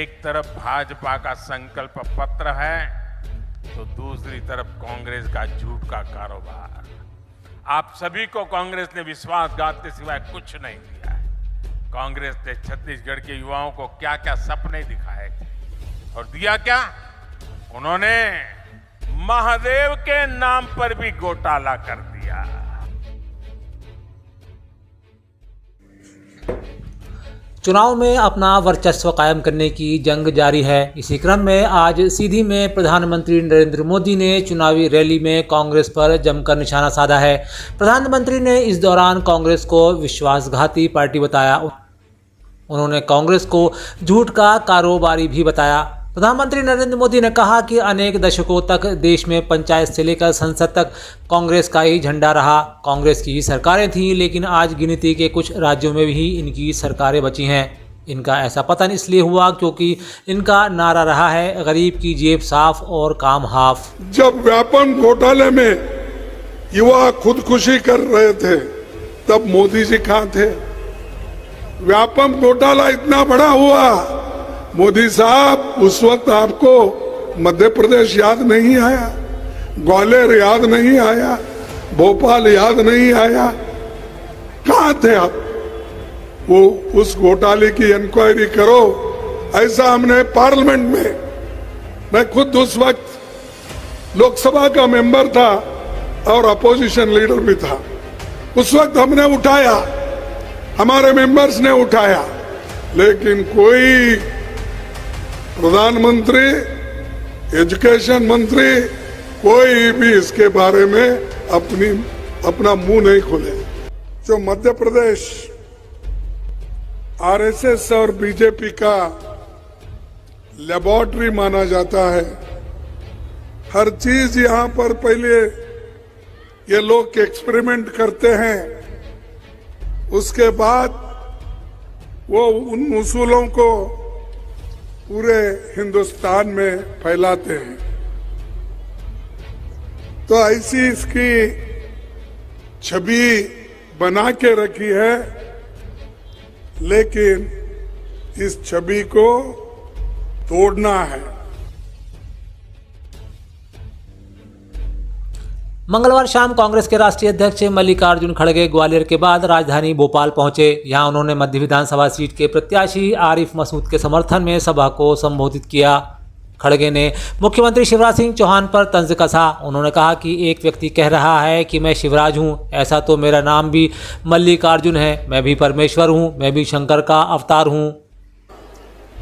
एक तरफ भाजपा का संकल्प पत्र है तो दूसरी तरफ कांग्रेस का झूठ का कारोबार। आप सभी को कांग्रेस ने विश्वासघात के सिवाय कुछ नहीं दिया है। कांग्रेस ने छत्तीसगढ़ के युवाओं को क्या क्या सपने दिखाए और दिया क्या? उन्होंने महादेव के नाम पर भी घोटाला कर दिया। चुनाव में अपना वर्चस्व कायम करने की जंग जारी है। इसी क्रम में आज सीधी में प्रधानमंत्री नरेंद्र मोदी ने चुनावी रैली में कांग्रेस पर जमकर निशाना साधा है। प्रधानमंत्री ने इस दौरान कांग्रेस को विश्वासघाती पार्टी बताया। उन्होंने कांग्रेस को झूठ का कारोबारी भी बताया। प्रधानमंत्री नरेंद्र मोदी ने कहा कि अनेक दशकों तक देश में पंचायत से लेकर संसद तक कांग्रेस का ही झंडा रहा। कांग्रेस की ही सरकारें थीं, लेकिन आज गिनती के कुछ राज्यों में भी इनकी सरकारें बची हैं। इनका ऐसा पतन इसलिए हुआ क्योंकि इनका नारा रहा है, गरीब की जेब साफ और काम हाफ। जब व्यापम घोटाले में युवा खुदकुशी कर रहे थे तब मोदी जी कहां थे? व्यापम घोटाला इतना बड़ा हुआ, मोदी साहब उस वक्त आपको मध्य प्रदेश याद नहीं आया, ग्वालियर याद नहीं आया, भोपाल याद नहीं आया, कहां थे आप? वो उस घोटाले की इंक्वायरी करो, ऐसा हमने पार्लियामेंट में, मैं खुद उस वक्त लोकसभा का मेंबर था और अपोजिशन लीडर भी था, उस वक्त हमने उठाया, हमारे मेंबर्स ने उठाया, लेकिन कोई प्रधानमंत्री, एजुकेशन मंत्री, कोई भी इसके बारे में अपना मुंह नहीं खोले। जो मध्य प्रदेश आरएसएस और बीजेपी का लेबोरेटरी माना जाता है, हर चीज यहां पर पहले ये लोग एक्सपेरिमेंट करते हैं, उसके बाद वो उन उसूलों को पूरे हिंदुस्तान में फैलाते हैं। तो ऐसी इसकी छवि बना के रखी है, लेकिन इस छवि को तोड़ना है। मंगलवार शाम कांग्रेस के राष्ट्रीय अध्यक्ष मल्लिकार्जुन खड़गे ग्वालियर के बाद राजधानी भोपाल पहुंचे। यहां उन्होंने मध्य विधानसभा सीट के प्रत्याशी आरिफ मसूद के समर्थन में सभा को संबोधित किया। खड़गे ने मुख्यमंत्री शिवराज सिंह चौहान पर तंज कसा। उन्होंने कहा कि एक व्यक्ति कह रहा है कि मैं शिवराज हूं, ऐसा तो मेरा नाम भी मल्लिकार्जुन है, मैं भी परमेश्वर हूं, मैं भी शंकर का अवतार हूं।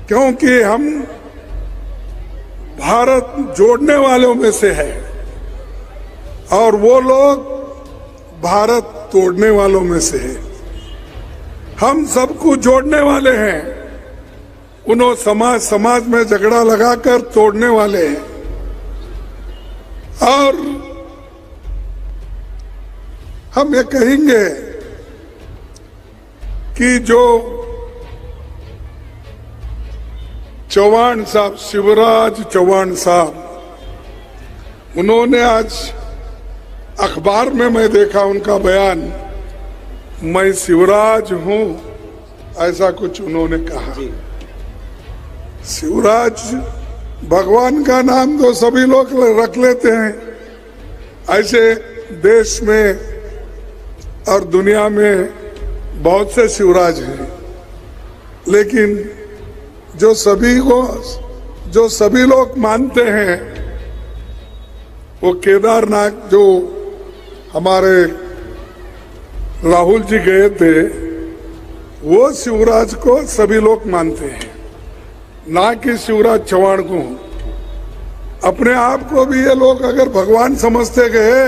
क्योंकि हम भारत जोड़ने वालों में से है और वो लोग भारत तोड़ने वालों में से है। हम सबको जोड़ने वाले हैं, उन्होंने समाज में झगड़ा लगाकर तोड़ने वाले हैं। और हम ये कहेंगे कि जो चौहान साहब, शिवराज चौहान साहब, उन्होंने आज अखबार में मैं देखा उनका बयान, मैं शिवराज हूं, ऐसा कुछ उन्होंने कहा। शिवराज भगवान का नाम तो सभी लोग रख लेते हैं, ऐसे देश में और दुनिया में बहुत से शिवराज हैं, लेकिन जो सभी लोग मानते हैं, वो केदारनाथ जो हमारे राहुल जी गए थे, वो शिवराज को सभी लोग मानते हैं, ना कि शिवराज चौहान को। अपने आप को भी ये लोग अगर भगवान समझते गए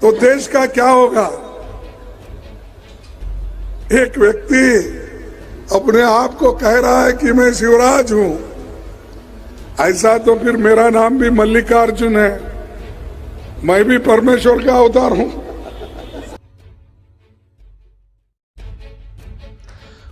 तो देश का क्या होगा? एक व्यक्ति अपने आप को कह रहा है कि मैं शिवराज हूं, ऐसा तो फिर मेरा नाम भी मल्लिकार्जुन है, मैं भी परमेश्वर का अवतार हूं।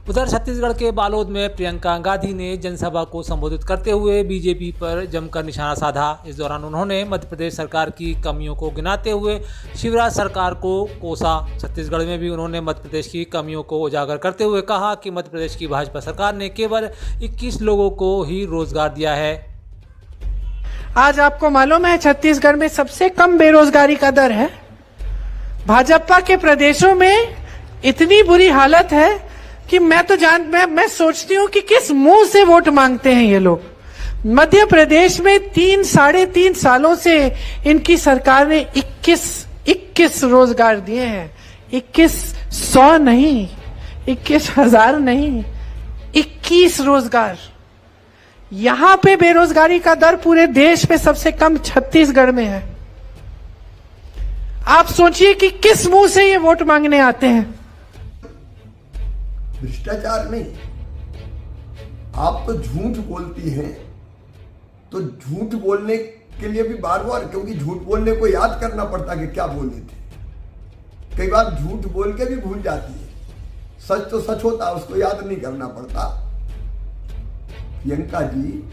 उधर छत्तीसगढ़ के बालोद में प्रियंका गांधी ने जनसभा को संबोधित करते हुए बीजेपी पर जमकर निशाना साधा। इस दौरान उन्होंने मध्य प्रदेश सरकार की कमियों को गिनाते हुए शिवराज सरकार को कोसा। छत्तीसगढ़ में भी उन्होंने मध्य प्रदेश की कमियों को उजागर करते हुए कहा कि मध्य प्रदेश की भाजपा सरकार ने केवल 21 लोगों को ही रोजगार दिया है। आज आपको मालूम है छत्तीसगढ़ में सबसे कम बेरोजगारी का दर है। भाजपा के प्रदेशों में इतनी बुरी हालत है कि मैं सोचती हूँ कि किस मुंह से वोट मांगते हैं ये लोग। मध्य प्रदेश में 3-3.5 सालों से इनकी सरकार ने 21 रोजगार दिए हैं। 2100 नहीं, 21,000 नहीं, 21 रोजगार। यहां पे बेरोजगारी का दर पूरे देश में सबसे कम छत्तीसगढ़ में है। आप सोचिए कि किस मुंह से ये वोट मांगने आते हैं। भ्रष्टाचार नहीं, आप तो झूठ बोलती हैं, तो झूठ बोलने के लिए भी बार बार, क्योंकि झूठ बोलने को याद करना पड़ता कि क्या बोले थे। कई बार झूठ बोल के भी भूल जाती है। सच तो सच होता, उसको याद नहीं करना पड़ता। प्रियंका जी,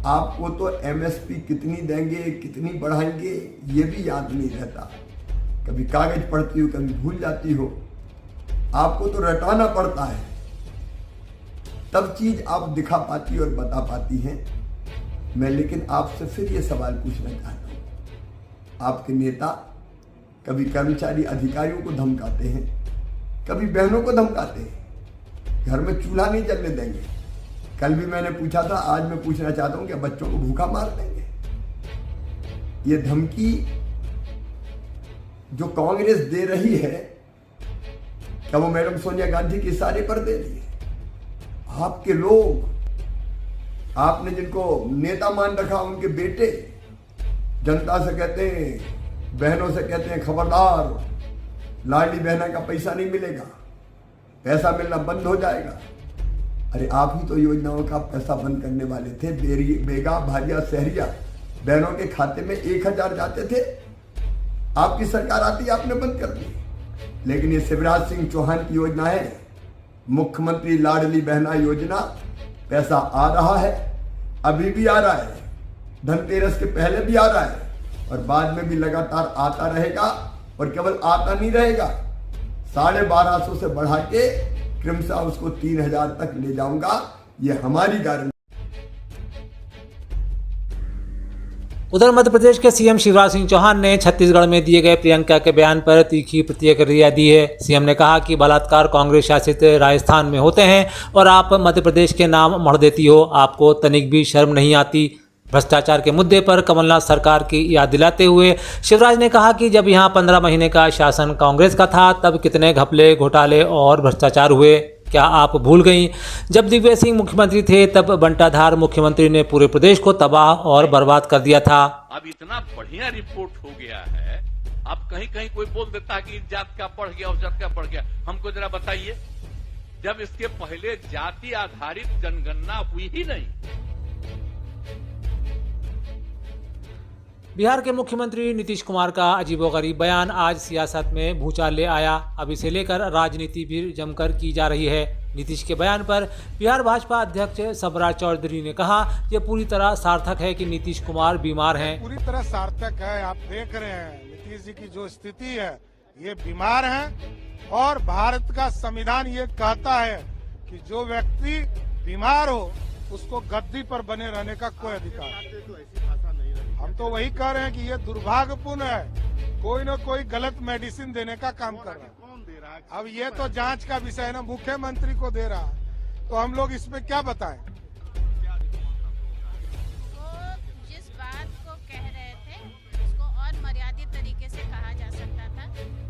आपको तो एमएसपी कितनी देंगे, कितनी बढ़ाएंगे, ये भी याद नहीं रहता। कभी कागज पढ़ती हो, कभी भूल जाती हो। आपको तो रटाना पड़ता है, तब चीज आप दिखा पाती और बता पाती हैं। मैं लेकिन आपसे फिर ये सवाल पूछना चाहता हूं। आपके नेता कभी कर्मचारी अधिकारियों को धमकाते हैं, कभी बहनों को धमकाते हैं, घर में चूल्हा नहीं जलने देंगे। कल भी मैंने पूछा था, आज मैं पूछना चाहता हूं कि बच्चों को भूखा मार देंगे। ये धमकी जो कांग्रेस दे रही है, क्या वो मैडम सोनिया गांधी के इशारे पर दे रही है? आपके लोग, आपने जिनको नेता मान रखा, उनके बेटे जनता से कहते हैं, बहनों से कहते हैं खबरदार, लाडली बहना का पैसा नहीं मिलेगा, पैसा मिलना बंद हो जाएगा। अरे आप ही तो योजनाओं का पैसा बंद करने वाले थे। बेगा, भारिया, शहरिया बहनों के खाते में 1000 जाते थे, आपकी सरकार आती, आपने बंद कर दी। लेकिन ये शिवराज सिंह चौहान की योजना है, मुख्यमंत्री लाडली बहना योजना, पैसा आ रहा है, अभी भी आ रहा है, धनतेरस के पहले भी आ रहा है, और बाद में भी लगातार आता रहेगा। और केवल आता नहीं रहेगा, 1250 से बढ़ा के क्रमशः उसको 3000 तक ले जाऊंगा, ये हमारी गारंटी। उधर मध्य प्रदेश के सीएम शिवराज सिंह चौहान ने छत्तीसगढ़ में दिए गए प्रियंका के बयान पर तीखी प्रतिक्रिया दी है। सीएम ने कहा कि बलात्कार कांग्रेस शासित राजस्थान में होते हैं और आप मध्य प्रदेश के नाम मढ़ देती हो, आपको तनिक भी शर्म नहीं आती। भ्रष्टाचार के मुद्दे पर कमलनाथ सरकार की याद दिलाते हुए शिवराज ने कहा कि जब यहाँ 15 महीने का शासन कांग्रेस का था, तब कितने घपले, घोटाले और भ्रष्टाचार हुए, क्या आप भूल गईं? जब दिग्विजय सिंह मुख्यमंत्री थे, तब बंटाधार मुख्यमंत्री ने पूरे प्रदेश को तबाह और बर्बाद कर दिया था। अब इतना बढ़िया रिपोर्ट हो गया है, अब कहीं कहीं कोई बोल देता है कि इस जात का पढ़ गया, उस जात का पढ़ गया। हमको जरा बताइए, जब इसके पहले जाति आधारित जनगणना हुई ही नहीं। बिहार के मुख्यमंत्री नीतीश कुमार का अजीबोगरीब बयान आज सियासत में भूचाल ले आया। अब इसे लेकर राजनीति भी जमकर की जा रही है। नीतीश के बयान पर बिहार भाजपा अध्यक्ष सबराज चौधरी ने कहा, यह पूरी तरह सार्थक है कि नीतीश कुमार बीमार हैं। पूरी तरह सार्थक है। आप देख रहे हैं नीतीश जी की जो स्थिति है, ये बीमार हैं और भारत का संविधान ये कहता है कि जो व्यक्ति बीमार हो उसको गद्दी पर बने रहने का कोई अधिकार। हम तो वही कह रहे हैं कि ये दुर्भाग्यपूर्ण है, कोई न कोई गलत मेडिसिन देने का काम कर रहा है। कौन दे रहा है? अब ये तो जांच का विषय है ना, मुख्यमंत्री को दे रहा है, तो हम लोग इसमें क्या बताएं? जिस बात को कह रहे थे उसको और मर्यादित तरीके से कहा जा सकता था,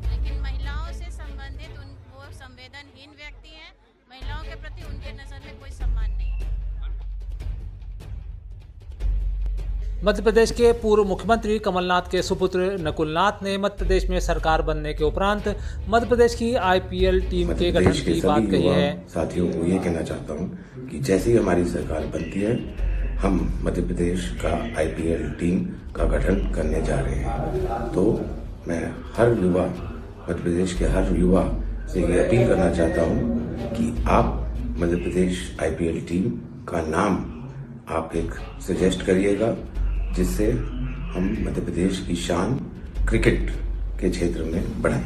लेकिन महिलाओं से संबंधित वो संवेदनहीन व्यक्ति हैं, महिलाओं के प्रति उनके नजर में कोई सम्मान नहीं है। मध्य प्रदेश के पूर्व मुख्यमंत्री कमलनाथ के सुपुत्र नकुलनाथ ने मध्य प्रदेश में सरकार बनने के उपरांत मध्य प्रदेश की आईपीएल टीम के गठन की बात कही है। साथियों को ये कहना चाहता हूँ कि जैसे ही हमारी सरकार बनती है, हम मध्य प्रदेश का आईपीएल टीम का गठन करने जा रहे हैं। तो मैं हर युवा, मध्य प्रदेश के हर युवा से ये अपील करना चाहता हूँ कि आप मध्य प्रदेश IPL टीम का नाम आप एक सजेस्ट करिएगा, जिससे हम मध्य प्रदेश की शान क्रिकेट के क्षेत्र में बढ़ाएं।